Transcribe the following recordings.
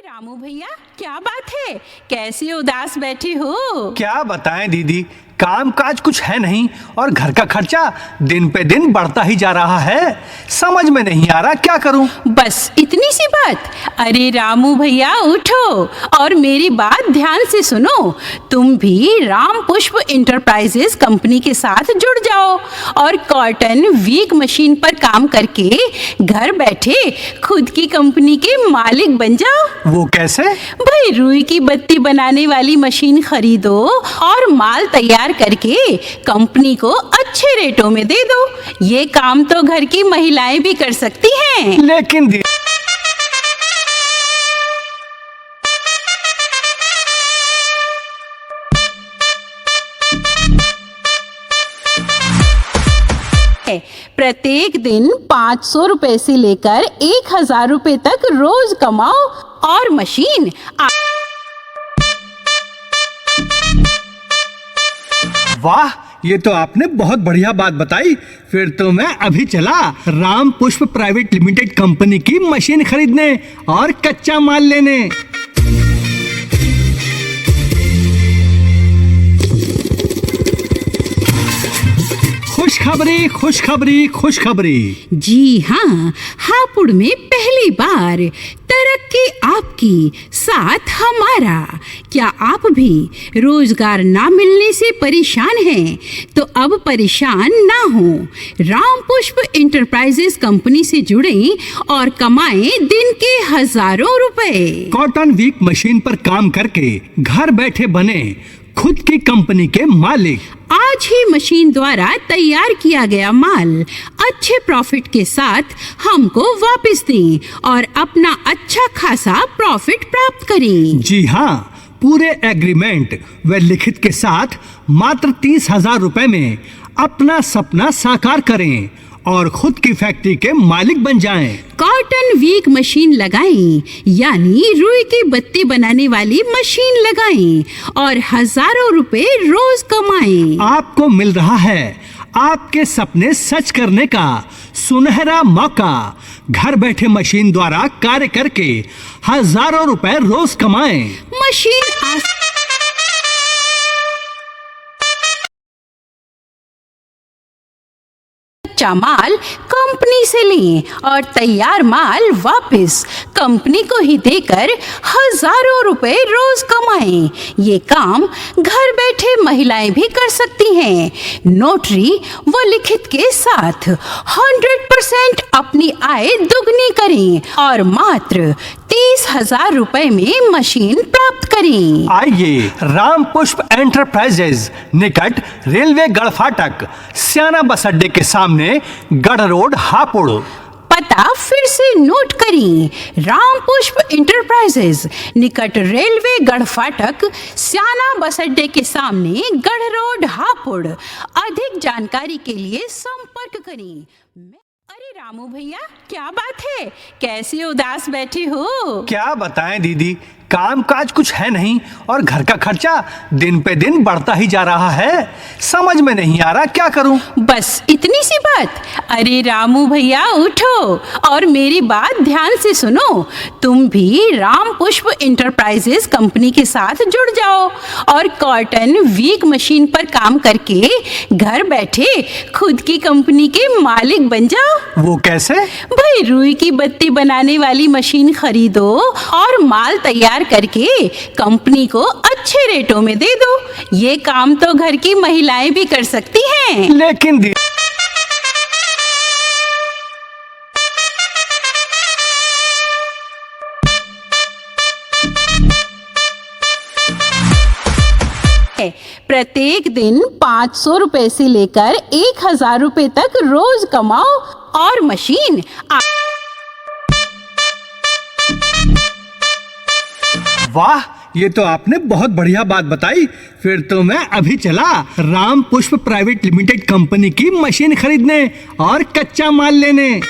रामू भैया, क्या बात है? कैसे उदास बैठे हो? क्या बताएं दीदी, काम काज कुछ है नहीं और घर का खर्चा दिन पे दिन बढ़ता ही जा रहा है। समझ में नहीं आ रहा क्या करूं। बस इतनी सी बात? अरे रामू भैया उठो और मेरी बात ध्यान से सुनो। तुम भी राम पुष्प इंटरप्राइजेस कंपनी के साथ जुड़ जाओ और कॉटन वीक मशीन पर काम करके घर बैठे खुद की कंपनी के मालिक बन जाओ। वो कैसे? भाई, रुई की बत्ती बनाने वाली मशीन खरीदो और माल तैयार करके कंपनी को अच्छे रेटों में दे दो। ये काम तो घर की महिलाएं भी कर सकती हैं। लेकिन प्रत्येक दिन 500 रुपए से लेकर 1000 रुपए तक रोज कमाओ और मशीन वाह, ये तो आपने बहुत बढ़िया बात बताई। फिर तो मैं अभी चला राम पुष्प प्राइवेट लिमिटेड कंपनी की मशीन खरीदने और कच्चा माल लेने। खुशखबरी खुशखबरी खुशखबरी। जी हाँ, हापुड़ में पहली बार तरक्की आपकी साथ हमारा। क्या आप भी रोजगार ना मिलने से परेशान हैं? तो अब परेशान ना हो। राम पुष्प इंटरप्राइजेस कंपनी से जुड़ें और कमाएं दिन के हजारों रुपए। कॉटन वीक मशीन पर काम करके घर बैठे बने खुद की कंपनी के मालिक। आज ही मशीन द्वारा तैयार किया गया माल अच्छे प्रॉफिट के साथ हमको वापस दें और अपना अच्छा खासा प्रॉफिट प्राप्त करें। जी हाँ, पूरे एग्रीमेंट व लिखित के साथ मात्र 30,000 रुपए में अपना सपना साकार करें और खुद की फैक्ट्री के मालिक बन जाएं। कॉटन वीक मशीन लगाएं, यानी रुई की बत्ती बनाने वाली मशीन लगाएं और हजारों रुपए रोज कमाएं। आपको मिल रहा है आपके सपने सच करने का सुनहरा मौका। घर बैठे मशीन द्वारा कार्य करके हजारों रुपए रोज कमाएं। मशीन कच्चा माल कंपनी से लें और तैयार माल वापस कंपनी को ही देकर हजारों रुपए रोज कमाएं। ये काम घर बैठे महिलाएं भी कर सकती हैं। नोटरी व लिखित के साथ 100% अपनी आय दुगनी करें और मात्र 30,000 रुपए में मशीन प्राप्त करें। आइए राम पुष्प एंटरप्राइजेज निकट रेलवे गढ़ फाटक सियाना बस अड्डे के सामने गढ़ रोड हापुड़। पता फिर से नोट करें। राम पुष्प इंटरप्राइजेज निकट रेलवे गढ़ फाटक सियाना बस अड्डे के सामने गढ़ रोड हापुड़। अधिक जानकारी के लिए संपर्क करें। अरे रामू भैया, क्या बात है? कैसे उदास बैठे हो? क्या बताएं दीदी, काम काज कुछ है नहीं और घर का खर्चा दिन पे दिन बढ़ता ही जा रहा है। समझ में नहीं आ रहा क्या करूं। बस इतनी सी बात? अरे रामू भैया उठो और मेरी बात ध्यान से सुनो। तुम भी राम पुष्प इंटरप्राइजेस कंपनी के साथ जुड़ जाओ और कॉटन वीक मशीन पर काम करके घर बैठे खुद की कंपनी के मालिक बन जाओ। वो कैसे? भाई, रुई की बत्ती बनाने वाली मशीन खरीदो और माल तैयार करके कंपनी को अच्छे रेटों में दे दो। ये काम तो घर की महिलाएं भी कर सकती हैं। लेकिन प्रत्येक दिन 500 रुपए से लेकर 1000 रुपए तक रोज कमाओ और मशीन वाह, ये तो आपने बहुत बढ़िया बात बताई। फिर तो मैं अभी चला राम पुष्प प्राइवेट लिमिटेड कंपनी की मशीन खरीदने और कच्चा माल लेने।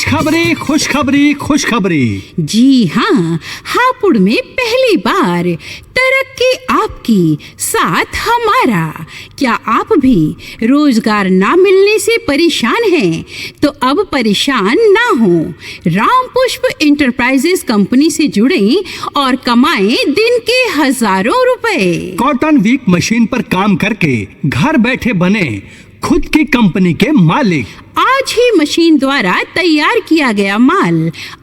खुशखबरी खुशखबरी खुशखबरी। जी हाँ, हापुड़ में पहली बार तरक्की आपकी साथ हमारा। क्या आप भी रोजगार ना मिलने से परेशान हैं? तो अब परेशान ना हो। राम पुष्प इंटरप्राइजेस कंपनी से जुड़ें और कमाएं दिन के हजारों रुपए। कॉटन वीक मशीन पर काम करके घर बैठे बने खुद की कंपनी के मालिक। आज ही मशीन द्वारा तैयार किया गया माल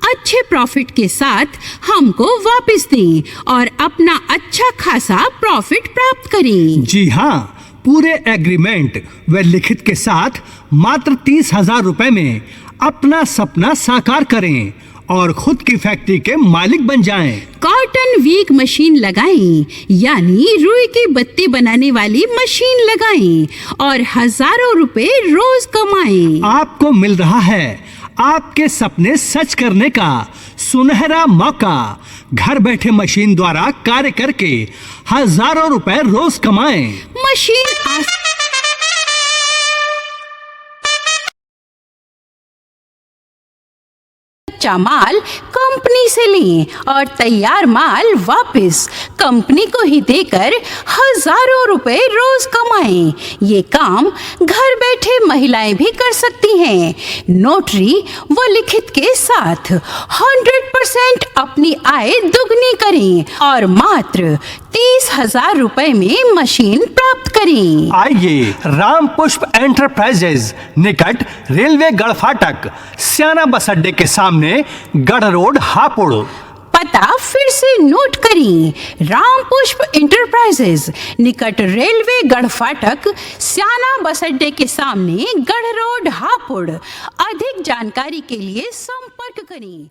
अच्छे प्रॉफिट के साथ हमको वापस दें और अपना अच्छा खासा प्रॉफिट प्राप्त करें। जी हाँ, पूरे एग्रीमेंट व लिखित के साथ मात्र 30,000 रुपए में अपना सपना साकार करें और खुद की फैक्ट्री के मालिक बन जाएं। कॉटन वीक मशीन लगाएं, यानी रुई की बत्ती बनाने वाली मशीन लगाएं और हजारों रुपए रोज कमाएं। आपको मिल रहा है आपके सपने सच करने का सुनहरा मौका। घर बैठे मशीन द्वारा कार्य करके हजारों रुपए रोज कमाएं। मशीन कच्चा माल कंपनी से लें और तैयार माल वापस कंपनी को ही देकर हजारों रुपए रोज कमाएं। ये काम घर बैठे महिलाएं भी कर सकती हैं। नोटरी व लिखित के साथ 100% अपनी आय दुगनी करें और मात्र 30,000 रुपए में मशीन प्राप्त करें। आइए राम पुष्प एंटरप्राइजेज निकट रेलवे गढ़ फाटक सियाना बस अड्डे के सामने गढ़ रोड हापुड़। पता फिर से नोट करें। राम पुष्प इंटरप्राइजेज निकट रेलवे गढ़ फाटक सियाना बस अड्डे के सामने गढ़ रोड हापुड़। अधिक जानकारी के लिए संपर्क करें।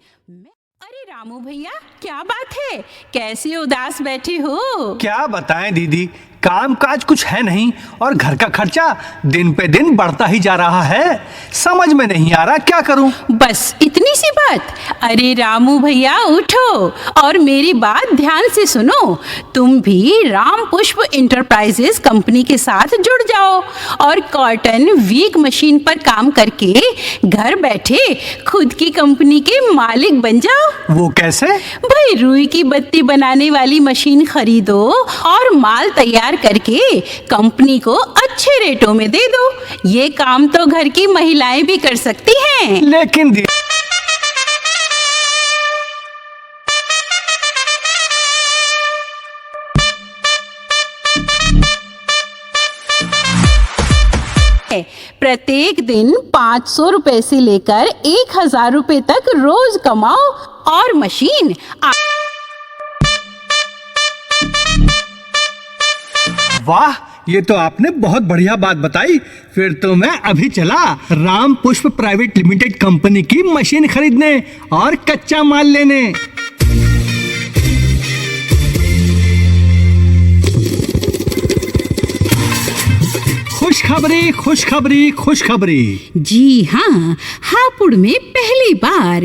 अरे रामू भैया, क्या बात है? कैसे उदास बैठे हो? क्या बताएं दीदी, काम काज कुछ है नहीं और घर का खर्चा दिन पे दिन बढ़ता ही जा रहा है। समझ में नहीं आ रहा क्या करूं। बस इतनी सी बात? अरे रामू भैया उठो और मेरी बात ध्यान से सुनो। तुम भी राम पुष्प इंटरप्राइजेस कंपनी के साथ जुड़ जाओ और कॉटन वीक मशीन पर काम करके घर बैठे खुद की कंपनी के मालिक बन जाओ। वो कैसे? भाई, रुई की बत्ती बनाने वाली मशीन खरीदो और माल तैयार करके कंपनी को अच्छे रेटों में दे दो। ये काम तो घर की महिलाएं भी कर सकती हैं। लेकिन प्रत्येक दिन 500 रुपए से लेकर 1,000 रुपए तक रोज कमाओ और मशीन वाह, ये तो आपने बहुत बढ़िया बात बताई। फिर तो मैं अभी चला राम पुष्प प्राइवेट लिमिटेड कंपनी की मशीन खरीदने और कच्चा माल लेने। खुशखबरी खुशखबरी खुशखबरी। जी हाँ, हापुड़ में पहली बार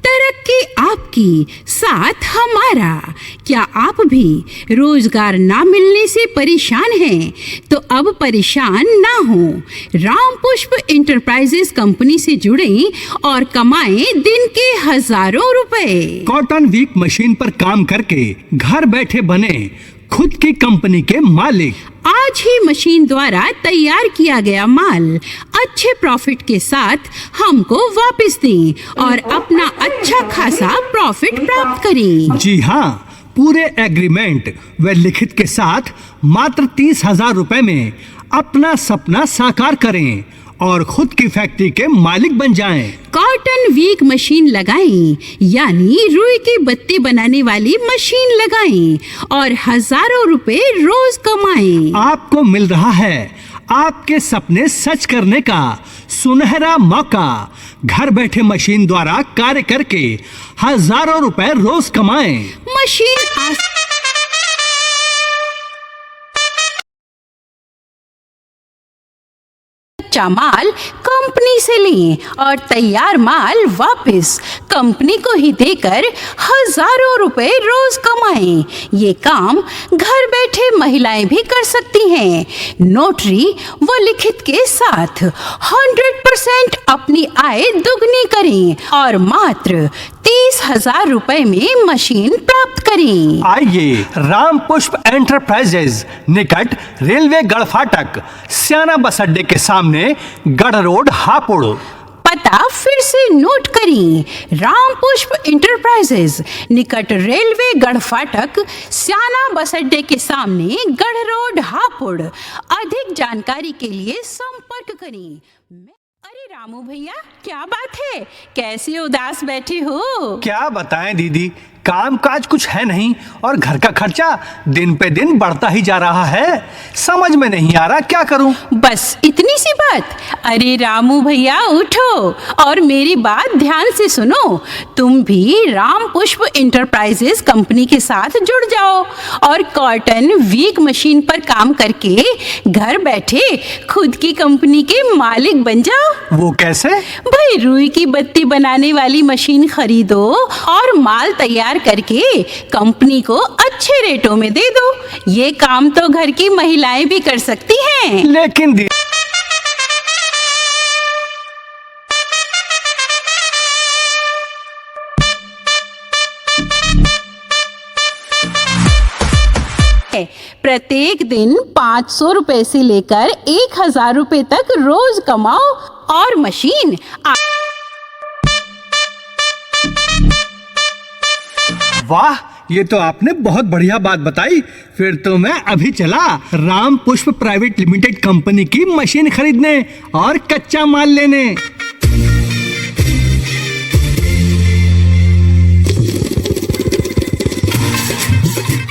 तरक्की आपकी साथ हमारा। क्या आप भी रोजगार ना मिलने से परेशान हैं? तो अब परेशान ना हो। राम पुष्प इंटरप्राइजेस कंपनी से जुड़ें और कमाएं दिन के हजारों रुपए। कॉटन वीक मशीन पर काम करके घर बैठे बने खुद की कंपनी के मालिक। आज ही मशीन द्वारा तैयार किया गया माल अच्छे प्रॉफिट के साथ हमको वापस दें और अपना अच्छा खासा प्रॉफिट प्राप्त करें। जी हाँ, पूरे एग्रीमेंट व लिखित के साथ मात्र 30,000 रुपए में अपना सपना साकार करें और खुद की फैक्ट्री के मालिक बन जाएं। कॉटन वीक मशीन लगाएं, यानी रुई की बत्ती बनाने वाली मशीन लगाएं और हजारों रुपए रोज कमाएं। आपको मिल रहा है आपके सपने सच करने का सुनहरा मौका। घर बैठे मशीन द्वारा कार्य करके हजारों रुपए रोज कमाएं। मशीन कच्चा माल कंपनी से लें और तैयार माल वापस कंपनी को ही देकर हजारों रुपए रोज कमाएं। ये काम घर बैठे महिलाएं भी कर सकती हैं। नोटरी व लिखित के साथ 100% अपनी आय दुगनी करें और मात्र 30,000 रुपए में मशीन प्राप्त करें। आइए राम पुष्प एंटरप्राइजेज निकट रेलवे गढ़ फाटक सियाना बस अड्डे के सामने गढ़ रोड हापुड़। पता फिर से नोट करें। राम पुष्प इंटरप्राइजेज निकट रेलवे गढ़ फाटक सियाना बस अड्डे के सामने गढ़ रोड हापुड़। अधिक जानकारी के लिए संपर्क करें। अरे रामू भैया, क्या बात है, कैसे उदास बैठे हो? क्या बताएं दीदी, काम काज कुछ है नहीं और घर का खर्चा दिन पे दिन बढ़ता ही जा रहा है। समझ में नहीं आ रहा क्या करूं। बस इतनी सी बात? अरे रामू भैया उठो और मेरी बात ध्यान से सुनो। तुम भी राम पुष्प इंटरप्राइजेज कंपनी के साथ जुड़ जाओ और कॉटन वीक मशीन पर काम करके घर बैठे खुद की कंपनी के मालिक बन जाओ। वो कैसे? भाई रुई की बत्ती बनाने वाली मशीन खरीदो और माल तैयार करके कंपनी को अच्छे रेटों में दे दो। ये काम तो घर की महिलाएं भी कर सकती हैं। लेकिन प्रत्येक दिन 500 रुपए से लेकर 1,000 रुपए तक रोज कमाओ और मशीन वाह, ये तो आपने बहुत बढ़िया बात बताई। फिर तो मैं अभी चला राम पुष्प प्राइवेट लिमिटेड कंपनी की मशीन खरीदने और कच्चा माल लेने।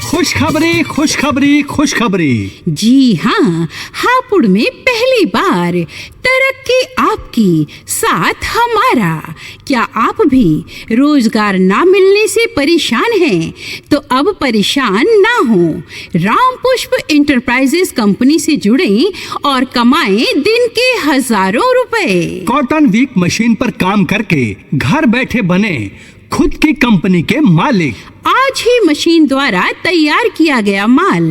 खुशखबरी खुशखबरी खुशखबरी। जी हाँ, हापुड़ में पहली बार तरक्की आपकी साथ हमारा। क्या आप भी रोजगार ना मिलने से परेशान हैं? तो अब परेशान ना हो। राम पुष्प इंटरप्राइजेज कंपनी से जुड़ें और कमाएं दिन के हजारों रुपए। कॉटन वीक मशीन पर काम करके घर बैठे बने खुद की कंपनी के मालिक। आज ही मशीन द्वारा तैयार किया गया माल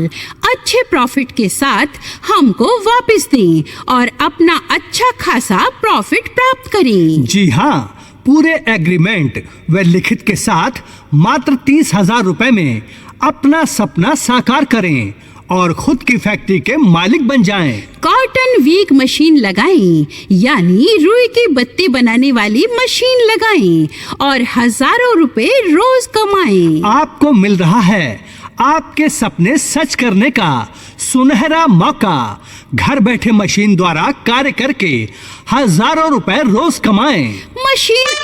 अच्छे प्रॉफिट के साथ हमको वापस दें और अपना अच्छा खासा प्रॉफिट प्राप्त करें। जी हाँ, पूरे एग्रीमेंट व लिखित के साथ मात्र 30,000 रुपए में अपना सपना साकार करें और खुद की फैक्ट्री के मालिक बन जाएं। कॉटन वीक मशीन लगाएं, यानी रुई की बत्ती बनाने वाली मशीन लगाएं और हजारों रुपए रोज कमाएं। आपको मिल रहा है आपके सपने सच करने का सुनहरा मौका। घर बैठे मशीन द्वारा कार्य करके हजारों रुपए रोज कमाएं। मशीन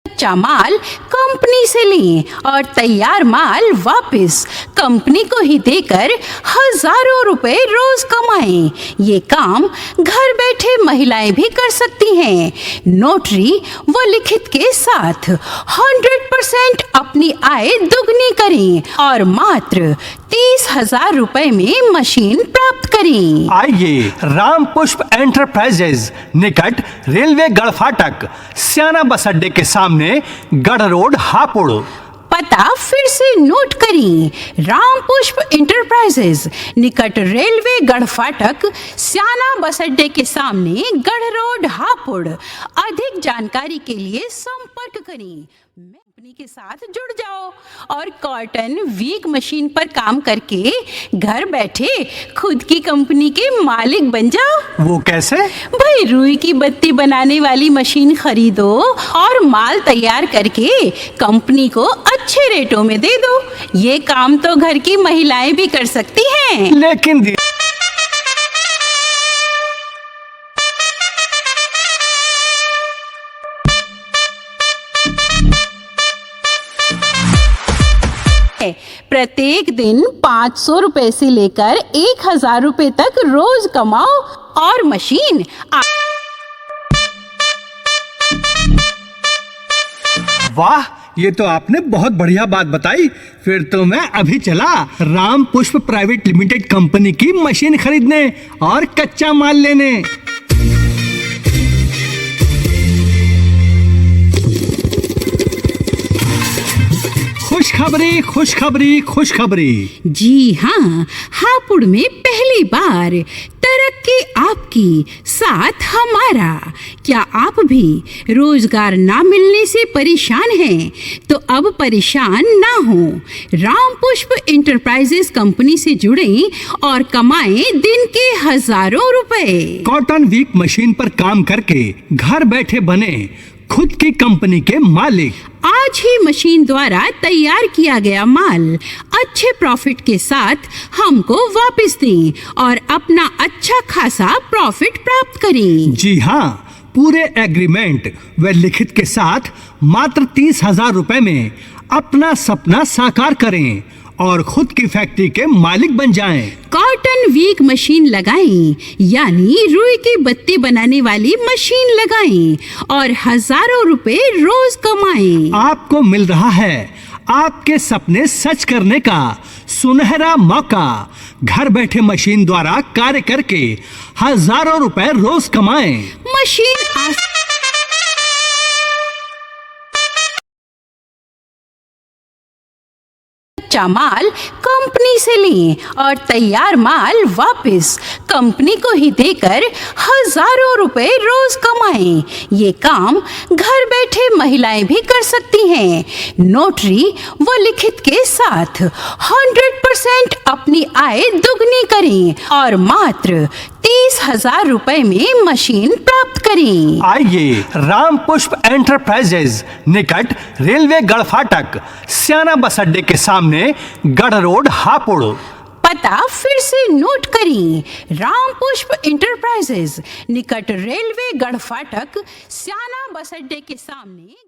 कच्चा माल कंपनी से लें और तैयार माल वापस कंपनी को ही देकर हजारों रुपए रोज कमाएं। ये काम घर बैठे महिलाएं भी कर सकती हैं। नोटरी व लिखित के साथ 100% अपनी आय दुगनी करें और मात्र 30,000 रुपए में मशीन प्राप्त करें। आइए राम पुष्प एंटरप्राइजेज निकट रेलवे गढ़ फाटक सियाना बस अड्डे के सामने गढ़ रोड हापुड़। पता फिर से नोट करें। राम पुष्प इंटरप्राइजेज निकट रेलवे गढ़ फाटक सियाना बस अड्डे के सामने गढ़ रोड हापुड़। अधिक जानकारी के लिए संपर्क करें। कंपनी के साथ जुड़ जाओ और कॉटन वीक मशीन पर काम करके घर बैठे खुद की कंपनी के मालिक बन जाओ। वो कैसे? भाई रुई की बत्ती बनाने वाली मशीन खरीदो और माल तैयार करके कंपनी को अच्छे रेटों में दे दो। ये काम तो घर की महिलाएं भी कर सकती हैं। लेकिन प्रत्येक दिन 500 रुपए से लेकर 1,000 रुपए तक रोज कमाओ और मशीन वाह, ये तो आपने बहुत बढ़िया बात बताई। फिर तो मैं अभी चला राम पुष्प प्राइवेट लिमिटेड कंपनी की मशीन खरीदने और कच्चा माल लेने। खुशखबरी खुशखबरी खुशखबरी। जी हाँ, हापुड़ में पहली बार तरक्की आपकी साथ हमारा। क्या आप भी रोजगार ना मिलने से परेशान हैं? तो अब परेशान ना हो। राम पुष्प इंटरप्राइजेस कंपनी से जुड़ें और कमाएं दिन के हजारों रुपए। कॉटन वीक मशीन पर काम करके घर बैठे बने खुद की कंपनी के मालिक। आज ही मशीन द्वारा तैयार किया गया माल अच्छे प्रॉफिट के साथ हमको वापस दें और अपना अच्छा खासा प्रॉफिट प्राप्त करें। जी हाँ, पूरे एग्रीमेंट व लिखित के साथ मात्र 30,000 रुपए में अपना सपना साकार करें और खुद की फैक्ट्री के मालिक बन जाएं। कॉटन वीक मशीन लगाएं, यानी रुई की बत्ती बनाने वाली मशीन लगाएं और हजारों रुपए रोज कमाएं। आपको मिल रहा है आपके सपने सच करने का सुनहरा मौका। घर बैठे मशीन द्वारा कार्य करके हजारों रुपए रोज कमाएं। मशीन कच्चा माल कंपनी से लें और तैयार माल वापस कंपनी को ही देकर हजारों रुपए रोज कमाएं। ये काम घर बैठे महिलाएं भी कर सकती हैं। नोटरी व लिखित के साथ 100% अपनी आय दुगनी करें और मात्र 30,000 रुपए में मशीन प्राप्त करें। आइए राम पुष्प एंटरप्राइजेज निकट रेलवे गढ़ फाटक सियाना बस अड्डे के सामने गढ़ रोड हापुड़। पता फिर से नोट करें, राम पुष्प इंटरप्राइजेज निकट रेलवे गढ़ फाटक सियाना बस अड्डे के सामने।